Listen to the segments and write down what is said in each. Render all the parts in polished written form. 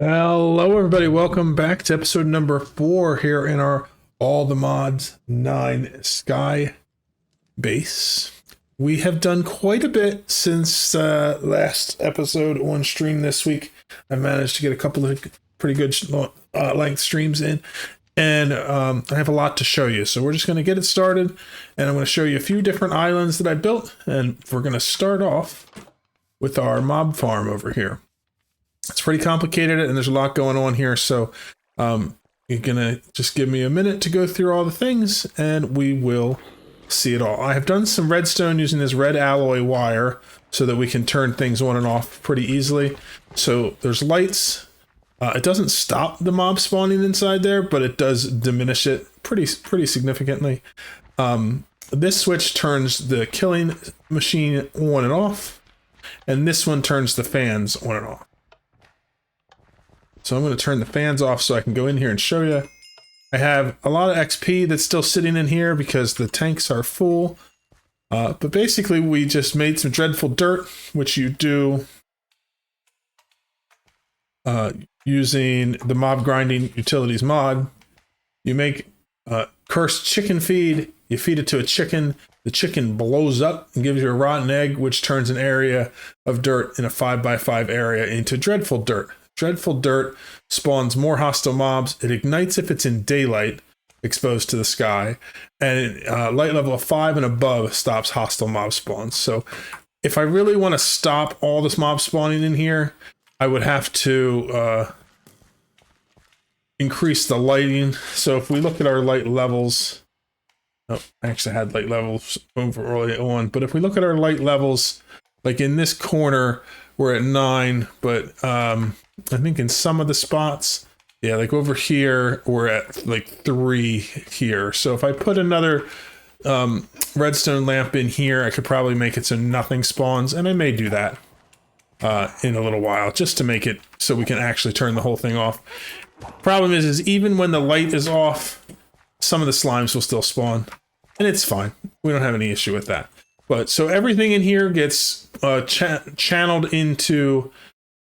Hello, everybody. Welcome back to episode number 4 here in our All the Mods 9 Sky base. We have done quite a bit since last episode on stream this week. I managed to get a couple of pretty good length streams in, and I have a lot to show you. So we're just going to get it started, and I'm going to show you a few different islands that I built, and we're going to start off with our mob farm over here. It's pretty complicated and there's a lot going on here, so you're gonna just give me a minute to go through all the things and we will see it all. I have done some redstone using this red alloy wire so that we can turn things on and off pretty easily. So there's lights. It doesn't stop the mob spawning inside there, but it does diminish it pretty significantly. This switch turns the killing machine on and off, and this one turns the fans on and off. So I'm going to turn the fans off so I can go in here and show you. I have a lot of XP that's still sitting in here because the tanks are full. But basically we just made some dreadful dirt, which you do using the mob grinding utilities mod. You make cursed chicken feed. You feed it to a chicken. The chicken blows up and gives you a rotten egg, which turns an area of dirt in a 5x5 area into dreadful dirt. Dreadful dirt spawns more hostile mobs. It ignites if it's in daylight, exposed to the sky, and light level of 5 and above stops hostile mob spawns. So if I really want to stop all this mob spawning in here, I would have to increase the lighting. So if we look at our light levels, I actually had light levels over early on, but if we look at our light levels, like in this corner, we're at 9, but I think in some of the spots, yeah, like over here, we're at like 3 here. So if I put another redstone lamp in here, I could probably make it so nothing spawns, and I may do that in a little while, just to make it so we can actually turn the whole thing off. Problem is even when the light is off, some of the slimes will still spawn, and it's fine. We don't have any issue with that. But so everything in here gets channeled into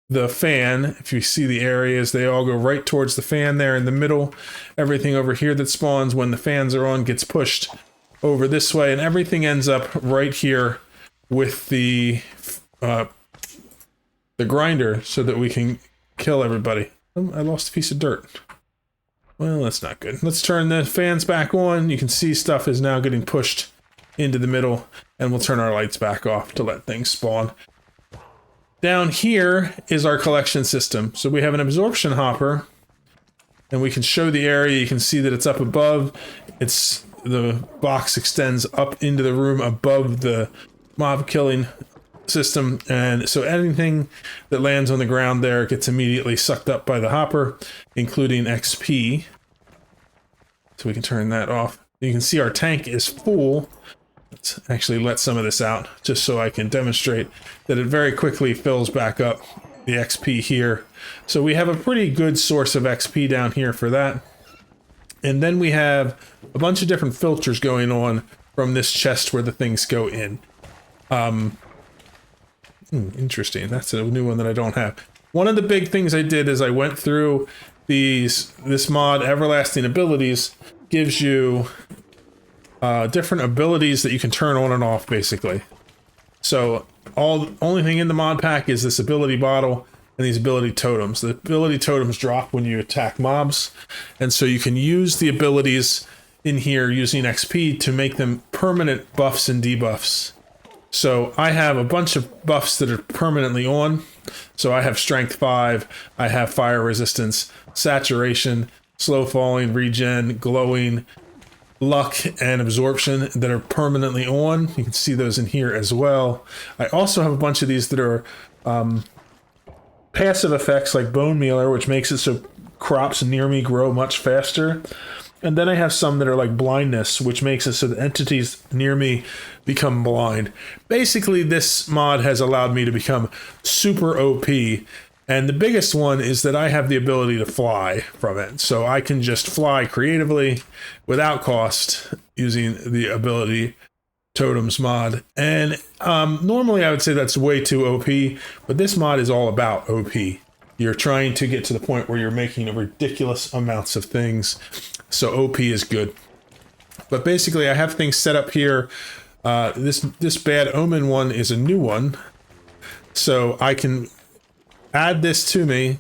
the fan. If you see the areas, they all go right towards the fan there in the middle. Everything over here that spawns when the fans are on gets pushed over this way, and everything ends up right here with the grinder so that we can kill everybody. Oh, I lost a piece of dirt. Well, that's not good. Let's turn the fans back on. You can see stuff is now getting pushed into the middle, and we'll turn our lights back off to let things spawn. Down here is our collection system. So we have an absorption hopper, and we can show the area. You can see that it's up above. The box extends up into the room above the mob killing system, and so anything that lands on the ground there gets immediately sucked up by the hopper, including XP. So we can turn that off. You can see our tank is full. Let's actually let some of this out just so I can demonstrate that it very quickly fills back up the XP here. So we have a pretty good source of XP down here for that. And then we have a bunch of different filters going on from this chest where the things go in. Interesting. That's a new one that I don't have. One of the big things I did is I went through this mod, Everlasting Abilities, gives you different abilities that you can turn on and off, basically. So only thing in the mod pack is this ability bottle and these ability totems. The ability totems drop when you attack mobs, and so you can use the abilities in here using XP to make them permanent buffs and debuffs. So I have a bunch of buffs that are permanently on. So I have strength 5, I have fire resistance, saturation, slow falling, regen, glowing, luck, and absorption that are permanently on. You can see those in here as well. I also have a bunch of these that are passive effects like bone mealer, which makes it so crops near me grow much faster. And then I have some that are like blindness, which makes it so the entities near me become blind. Basically, this mod has allowed me to become super OP. And the biggest one is that I have the ability to fly from it. So I can just fly creatively without cost using the ability totems mod. And normally I would say that's way too OP, but this mod is all about OP. you're trying to get to the point where you're making ridiculous amounts of things. So OP is good. But basically, I have things set up here. This bad omen one is a new one. So I can add this to me.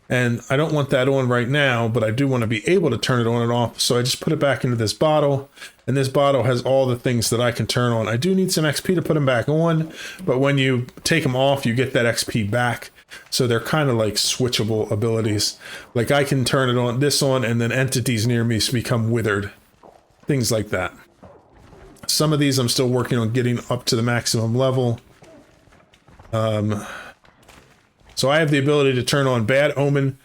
And I don't want that on right now, but I do want to be able to turn it on and off. So I just put it back into this bottle. And this bottle has all the things that I can turn on. I do need some XP to put them back on. But when you take them off, you get that XP back. So they're kind of like switchable abilities. Like I can turn it on, this on, and then entities near me become withered. Things like that. Some of these I'm still working on getting up to the maximum level. So I have the ability to turn on bad omen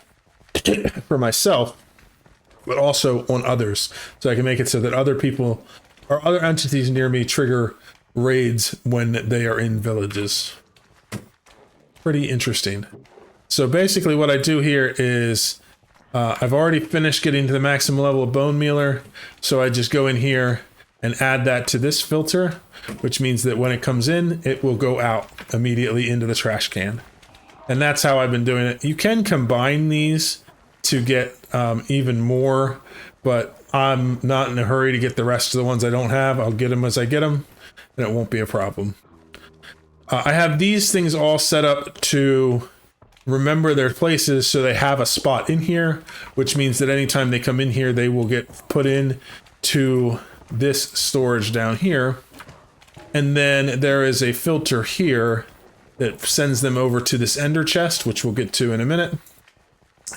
for myself, but also on others. So I can make it so that other people or other entities near me trigger raids when they are in villages. Pretty interesting. So basically what I do here is I've already finished getting to the maximum level of bone mealer. So I just go in here and add that to this filter, which means that when it comes in, it will go out immediately into the trash can. And that's how I've been doing it. You can combine these to get even more, but I'm not in a hurry to get the rest of the ones I don't have. I'll get them as I get them, and it won't be a problem. I have these things all set up to remember their places, so they have a spot in here, which means that anytime they come in here, they will get put in to this storage down here. And then there is a filter here that sends them over to this ender chest, which we'll get to in a minute.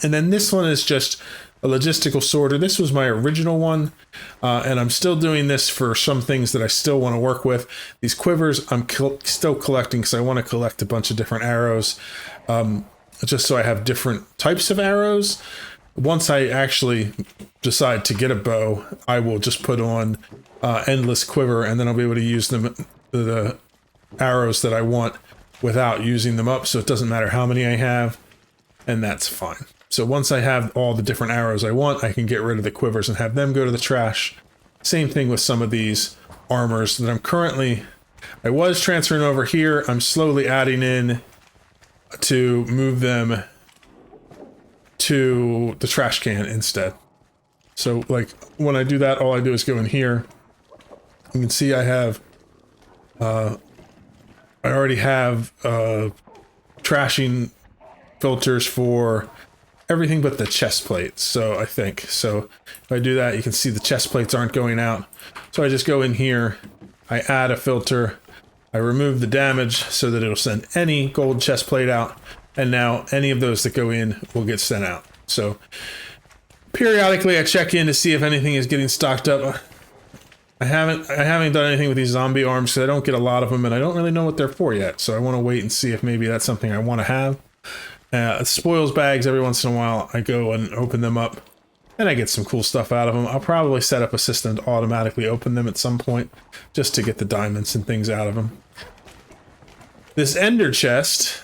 And then this one is just a logistical sorter. This was my original one, and I'm still doing this for some things that I still want to work with. These quivers I'm still collecting because I want to collect a bunch of different arrows, just so I have different types of arrows. Once I actually decide to get a bow, I will just put on endless quiver, and then I'll be able to use the arrows that I want without using them up, so it doesn't matter how many I have, and that's fine. So once I have all the different arrows I want, I can get rid of the quivers and have them go to the trash. Same thing with some of these armors that I was transferring over here. I'm slowly adding in to move them to the trash can instead. So like when I do that, all I do is go in here. You can see I already have trashing filters for everything but the chest plates. So I think, so if I do that, you can see the chest plates aren't going out. So I just go in here, I add a filter, I remove the damage so that it'll send any gold chest plate out. And now any of those that go in will get sent out. So periodically I check in to see if anything is getting stocked up. I haven't done anything with these zombie arms because I don't get a lot of them, and I don't really know what they're for yet. So I want to wait and see if maybe that's something I want to have. Spoils bags, every once in a while I go and open them up, and I get some cool stuff out of them. I'll probably set up a system to automatically open them at some point, just to get the diamonds and things out of them. This ender chest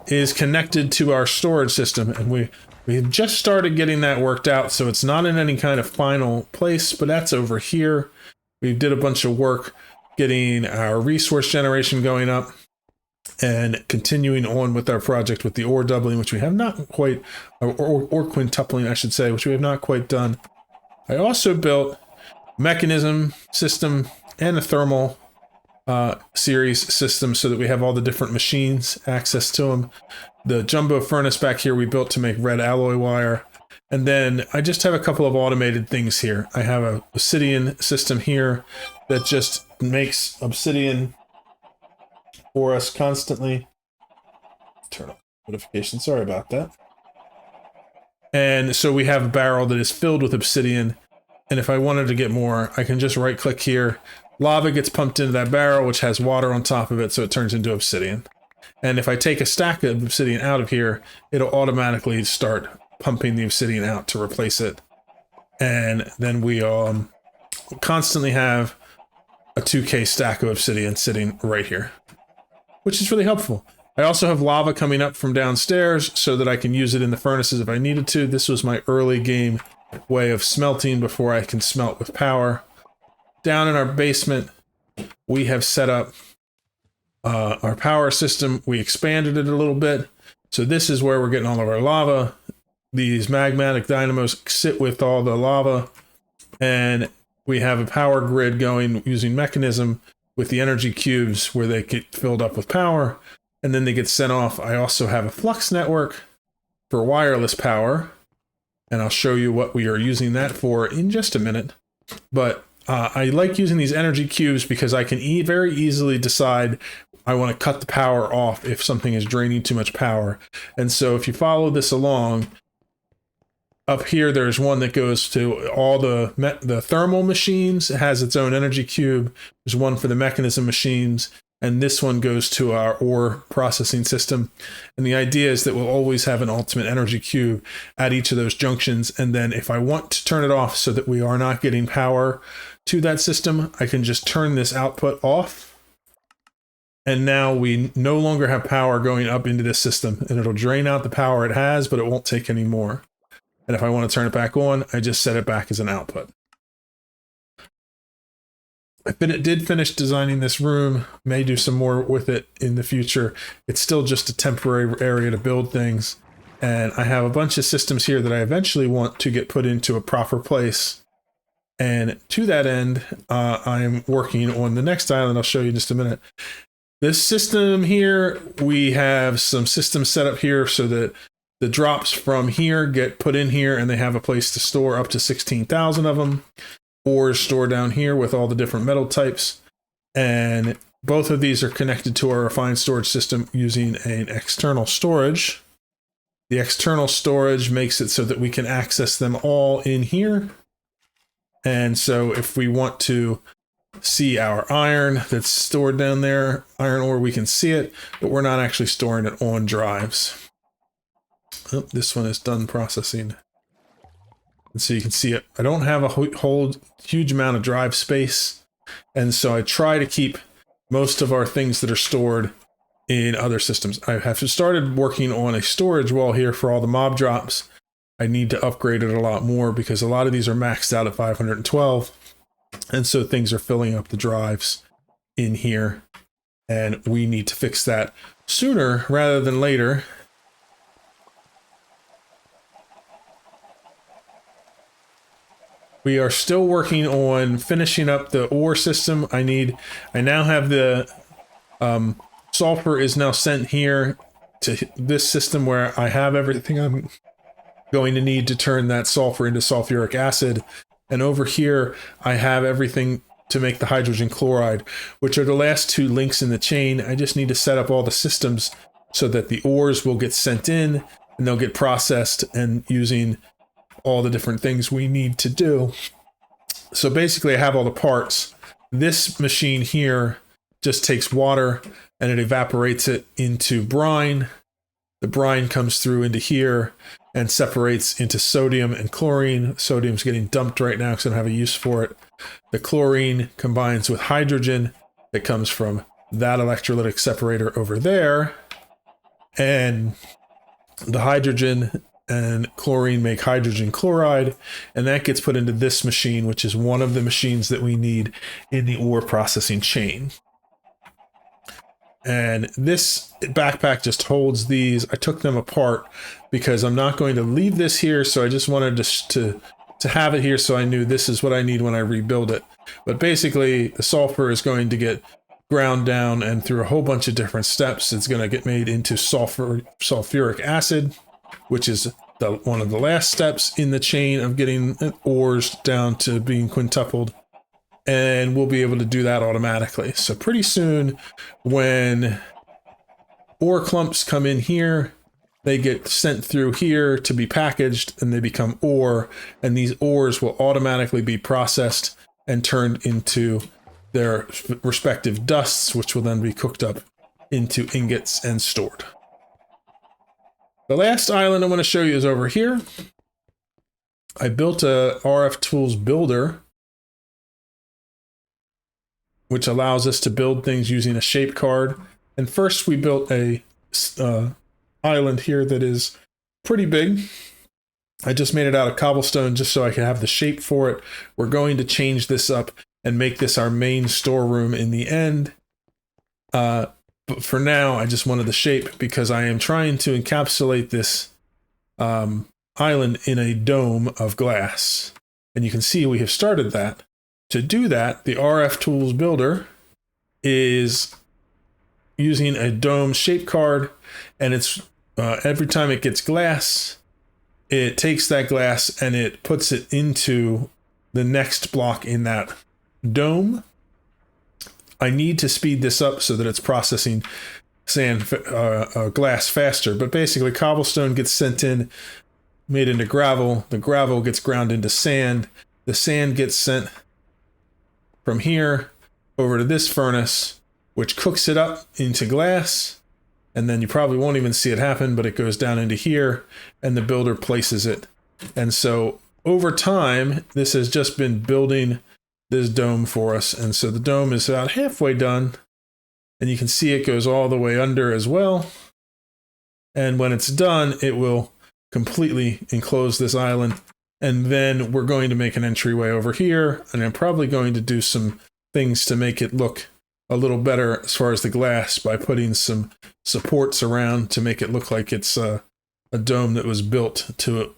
is connected to our storage system, and we've just started getting that worked out, so it's not in any kind of final place, but that's over here. We did a bunch of work getting our resource generation going up and continuing on with our project with the ore doubling, which we have not quite, or quintupling, I should say, which we have not quite done. I also built mechanism system and a thermal series system so that we have all the different machines access to them. The jumbo furnace back here we built to make red alloy wire, and then I just have a couple of automated things here. I have a obsidian system here that just makes obsidian for us constantly. Turn off notifications, sorry about that. And so we have a barrel that is filled with obsidian, and if I wanted to get more, I can just right click here. Lava gets pumped into that barrel, which has water on top of it, so it turns into obsidian. And if I take a stack of obsidian out of here, it'll automatically start pumping the obsidian out to replace it. And then we constantly have a 2K stack of obsidian sitting right here, which is really helpful. I also have lava coming up from downstairs so that I can use it in the furnaces if I needed to. This was my early game way of smelting before I can smelt with power. Down in our basement, we have set up our power system, we expanded it a little bit. So this is where we're getting all of our lava. These magmatic dynamos sit with all the lava, and we have a power grid going using mechanism with the energy cubes where they get filled up with power, and then they get sent off. I also have a flux network for wireless power, and I'll show you what we are using that for in just a minute. But I like using these energy cubes because I can very easily decide I want to cut the power off if something is draining too much power. And so if you follow this along, up here there's one that goes to all the thermal machines. It has its own energy cube. There's one for the mechanism machines, and this one goes to our ore processing system. And the idea is that we'll always have an ultimate energy cube at each of those junctions. And then if I want to turn it off so that we are not getting power to that system, I can just turn this output off. And now we no longer have power going up into this system, and it'll drain out the power it has, but it won't take any more. And if I want to turn it back on, I just set it back as an output. I did finish designing this room, may do some more with it in the future. It's still just a temporary area to build things. And I have a bunch of systems here that I eventually want to get put into a proper place. And to that end, I'm working on the next island. I'll show you in just a minute. This system here, we have some systems set up here so that the drops from here get put in here, and they have a place to store up to 16,000 of them. Ores stored down here with all the different metal types. And both of these are connected to our refined storage system using an external storage. The external storage makes it so that we can access them all in here. And so if we want to see our iron that's stored down there, iron ore, we can see it, but we're not actually storing it on drives. Oh, this one is done processing. And so you can see it. I don't have a whole huge amount of drive space. And so I try to keep most of our things that are stored in other systems. I have started working on a storage wall here for all the mob drops. I need to upgrade it a lot more because a lot of these are maxed out at 512. And so things are filling up the drives in here. And we need to fix that sooner rather than later. We are still working on finishing up the ore system. I now have the sulfur is now sent here to this system where I have everything I'm going to need to turn that sulfur into sulfuric acid. And over here, I have everything to make the hydrogen chloride, which are the last two links in the chain. I just need to set up all the systems so that the ores will get sent in and they'll get processed and using all the different things we need to do. So basically I have all the parts. This machine here just takes water and it evaporates it into brine. The brine comes through into here and separates into sodium and chlorine. Sodium's getting dumped right now because I don't have a use for it. The chlorine combines with hydrogen that comes from that electrolytic separator over there. And the hydrogen and chlorine make hydrogen chloride, and that gets put into this machine, which is one of the machines that we need in the ore processing chain. And this backpack just holds these. I took them apart because I'm not going to leave this here, so I just wanted to have it here so I knew this is what I need when I rebuild it. But basically, the sulfur is going to get ground down, and through a whole bunch of different steps, it's going to get made into sulfuric acid, which is one of the last steps in the chain of getting ores down to being quintupled. And we'll be able to do that automatically. So pretty soon, when ore clumps come in here, they get sent through here to be packaged and they become ore. And these ores will automatically be processed and turned into their respective dusts, which will then be cooked up into ingots and stored. The last island I want to show you is over here. I built a RFTools builder, which allows us to build things using a shape card. And first we built a island here that is pretty big. I just made it out of cobblestone just so I could have the shape for it. We're going to change this up and make this our main storeroom in the end. But for now, I just wanted the shape because I am trying to encapsulate this island in a dome of glass. And you can see we have started that. To do that, the RFTools builder is using a dome shape card, and it's every time it gets glass, it takes that glass and it puts it into the next block in that dome. I need to speed this up so that it's processing glass faster, but basically cobblestone gets sent in, made into gravel. The gravel gets ground into sand. The sand gets sent from here over to this furnace, which cooks it up into glass. And then you probably won't even see it happen, but it goes down into here and the builder places it. And so over time, this has just been building this dome for us. And so the dome is about halfway done, and you can see it goes all the way under as well. And when it's done, it will completely enclose this island. And then we're going to make an entryway over here, and I'm probably going to do some things to make it look a little better as far as the glass by putting some supports around to make it look like it's a dome that was built to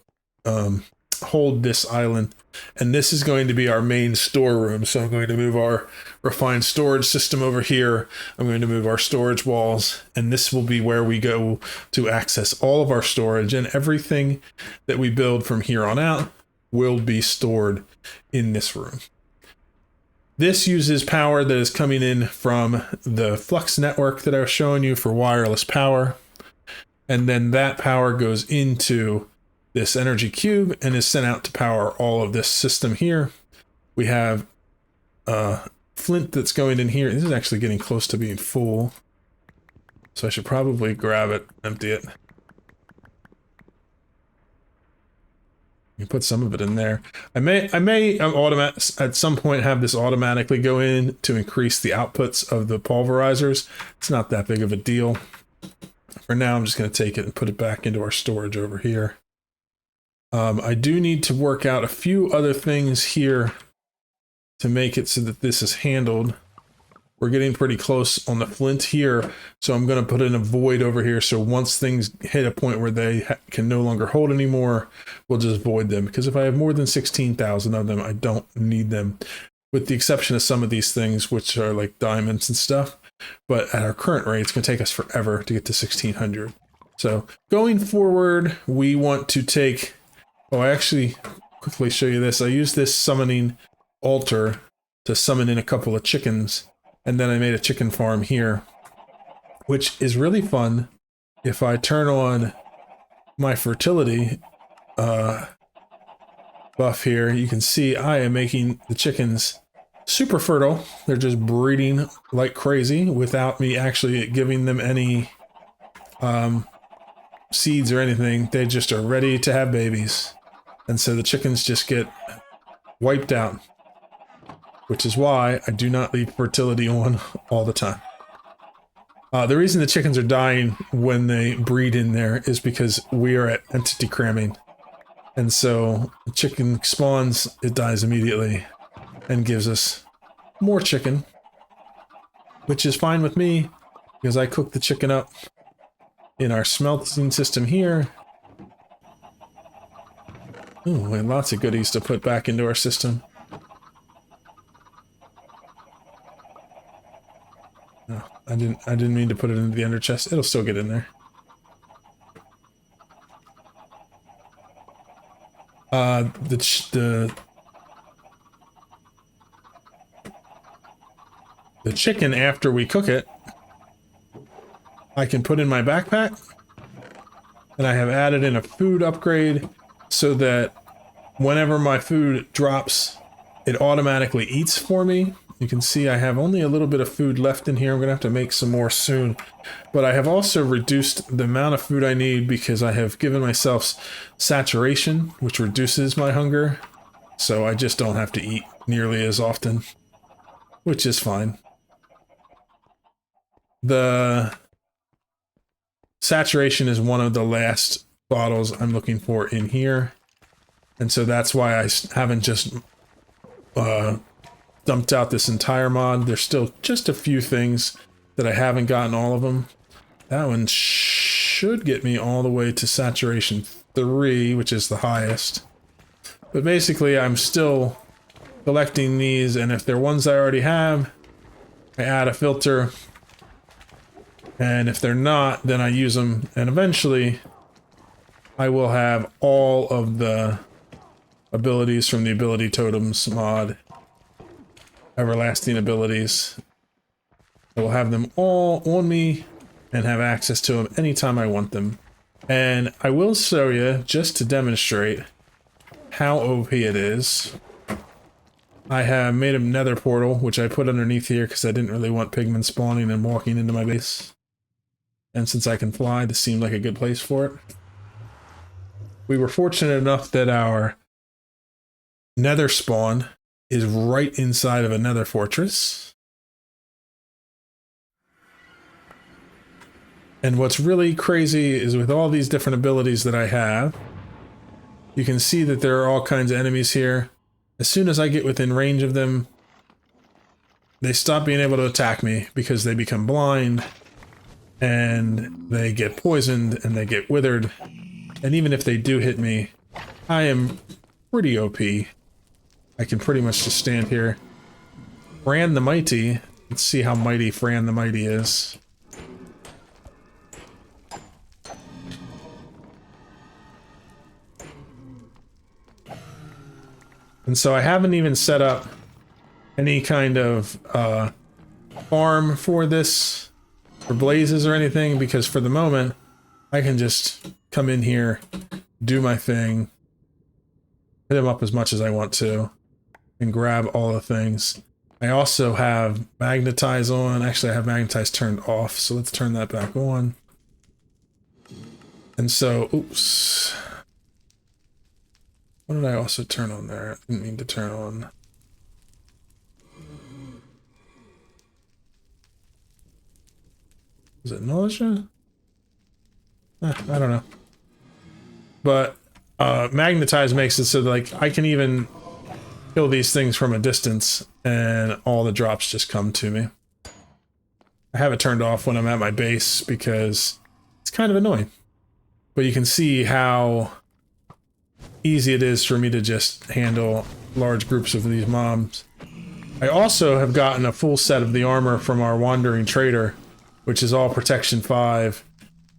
hold this island. And this is going to be our main storeroom. So I'm going to move our refined storage system over here. I'm going to move our storage walls, and this will be where we go to access all of our storage, and everything that we build from here on out will be stored in this room. This uses power that is coming in from the Flux network that I was showing you for wireless power. And then that power goes into this energy cube and is sent out to power all of this system here. We have flint that's going in here. This is actually getting close to being full, so I should probably grab it, empty it. You put some of it in there. I may at some point have this automatically go in to increase the outputs of the pulverizers. It's not that big of a deal. For now, I'm just going to take it and put it back into our storage over here. I do need to work out a few other things here to make it so that this is handled. We're getting pretty close on the flint here, so I'm going to put in a void over here, so once things hit a point where they can no longer hold anymore, we'll just void them. Because if I have more than 16,000 of them, I don't need them, with the exception of some of these things, which are like diamonds and stuff. But at our current rate, it's going to take us forever to get to 1,600. So going forward, we want to take... Oh, I actually quickly show you this. I used this summoning altar to summon in a couple of chickens. And then I made a chicken farm here, which is really fun. If I turn on my fertility buff here, you can see I am making the chickens super fertile. They're just breeding like crazy without me actually giving them any seeds or anything. They just are ready to have babies. And so the chickens just get wiped out, which is why I do not leave fertility on all the time. The reason the chickens are dying when they breed in there is because we are at entity cramming. And so the chicken spawns, it dies immediately and gives us more chicken, which is fine with me because I cook the chicken up in our smelting system here. Ooh, we have lots of goodies to put back into our system. No, I didn't mean to put it into the ender chest. It'll still get in there. The chicken, after we cook it, I can put in my backpack, and I have added in a food upgrade so that whenever my food drops, it automatically eats for me. You can see I have only a little bit of food left in here. I'm going to have to make some more soon. But I have also reduced the amount of food I need because I have given myself saturation, which reduces my hunger. So I just don't have to eat nearly as often, which is fine. The saturation is one of the last bottles I'm looking for in here. And so that's why I haven't just dumped out this entire mod. There's still just a few things that I haven't gotten all of them. That one should get me all the way to saturation 3, which is the highest. But basically, I'm still collecting these, and if they're ones I already have, I add a filter. And if they're not, then I use them, and eventually I will have all of the abilities from the ability totems mod, everlasting abilities. I will have them all on me and have access to them anytime I want them. And I will show you, just to demonstrate how OP it is. I have made a nether portal, which I put underneath here because I didn't really want pigmen spawning and walking into my base. And since I can fly, this seemed like a good place for it. We were fortunate enough that our nether spawn is right inside of a nether fortress. And what's really crazy is with all these different abilities that I have, you can see that there are all kinds of enemies here. As soon as I get within range of them, they stop being able to attack me because they become blind. And they get poisoned, and they get withered. And even if they do hit me, I am pretty OP. I can pretty much just stand here. Fran the Mighty. Let's see how mighty Fran the Mighty is. And so I haven't even set up any kind of farm for this. Or blazes or anything, because for the moment I can just come in here, do my thing, hit them up as much as I want to, and grab all the things. I also have magnetize on. Actually, I have magnetize turned off, so let's turn that back on. And so, oops. What did I also turn on there? I didn't mean to turn on. Is it nausea? I don't know. But magnetize makes it so that, like, I can even kill these things from a distance and all the drops just come to me. I have it turned off when I'm at my base because it's kind of annoying. But you can see how easy it is for me to just handle large groups of these mobs. I also have gotten a full set of the armor from our wandering trader, which is all protection 5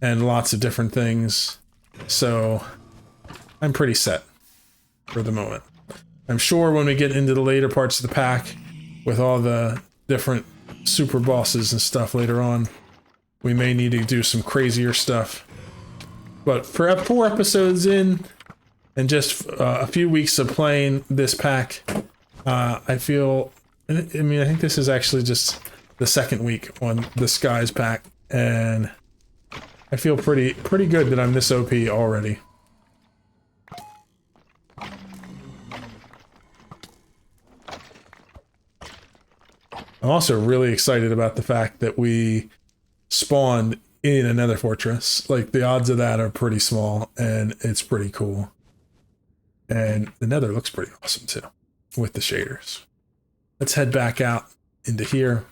and lots of different things. So I'm pretty set for the moment. I'm sure when we get into the later parts of the pack with all the different super bosses and stuff later on, we may need to do some crazier stuff. But for 4 episodes in and just a few weeks of playing this pack, I feel, I mean, I think this is actually just the second week on the Skies pack, and I feel pretty good that I'm this OP already. I'm also really excited about the fact that we spawned in another fortress. Like, the odds of that are pretty small, and it's pretty cool. And the Nether looks pretty awesome too, with the shaders. Let's head back out into here.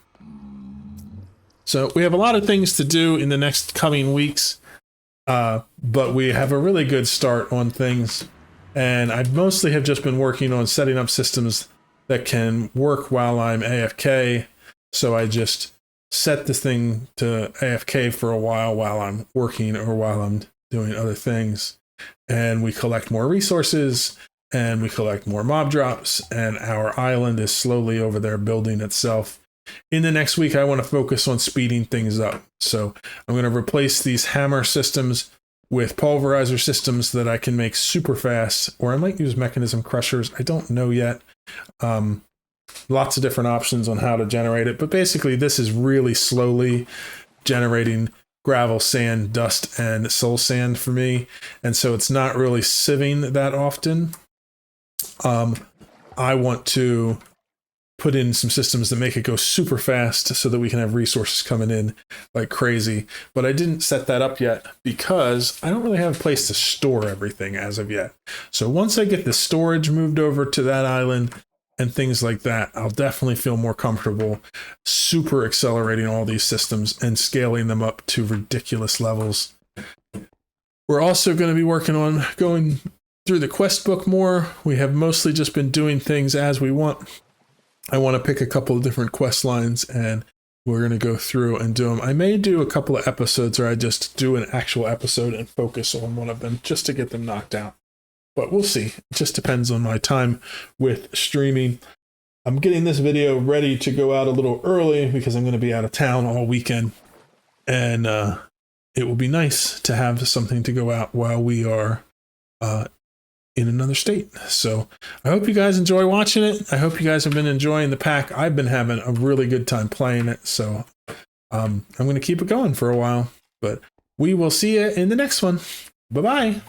So we have a lot of things to do in the next coming weeks, but we have a really good start on things. And I mostly have just been working on setting up systems that can work while I'm AFK. So I just set this thing to AFK for a while I'm working or while I'm doing other things. And we collect more resources and we collect more mob drops, and our island is slowly over there building itself. In the next week, I want to focus on speeding things up. So I'm going to replace these hammer systems with pulverizer systems that I can make super fast, or I might use mechanism crushers. I don't know yet. Lots of different options on how to generate it, but basically this is really slowly generating gravel, sand, dust, and soul sand for me, and so it's not really sieving that often. I want to put in some systems that make it go super fast so that we can have resources coming in like crazy. But I didn't set that up yet because I don't really have a place to store everything as of yet. So once I get the storage moved over to that island, and things like that, I'll definitely feel more comfortable super accelerating all these systems and scaling them up to ridiculous levels. We're also going to be working on going through the quest book more. We have mostly just been doing things as we want. I want to pick a couple of different quest lines and we're going to go through and do them. I may do a couple of episodes or I just do an actual episode and focus on one of them just to get them knocked out. But we'll see. It just depends on my time with streaming. I'm getting this video ready to go out a little early because I'm going to be out of town all weekend. And it will be nice to have something to go out while we are in another state. So I hope you guys enjoy watching it. I hope you guys have been enjoying the pack. I've been having a really good time playing it. So I'm going to keep it going for a while. But we will see you in the next one. Bye-bye.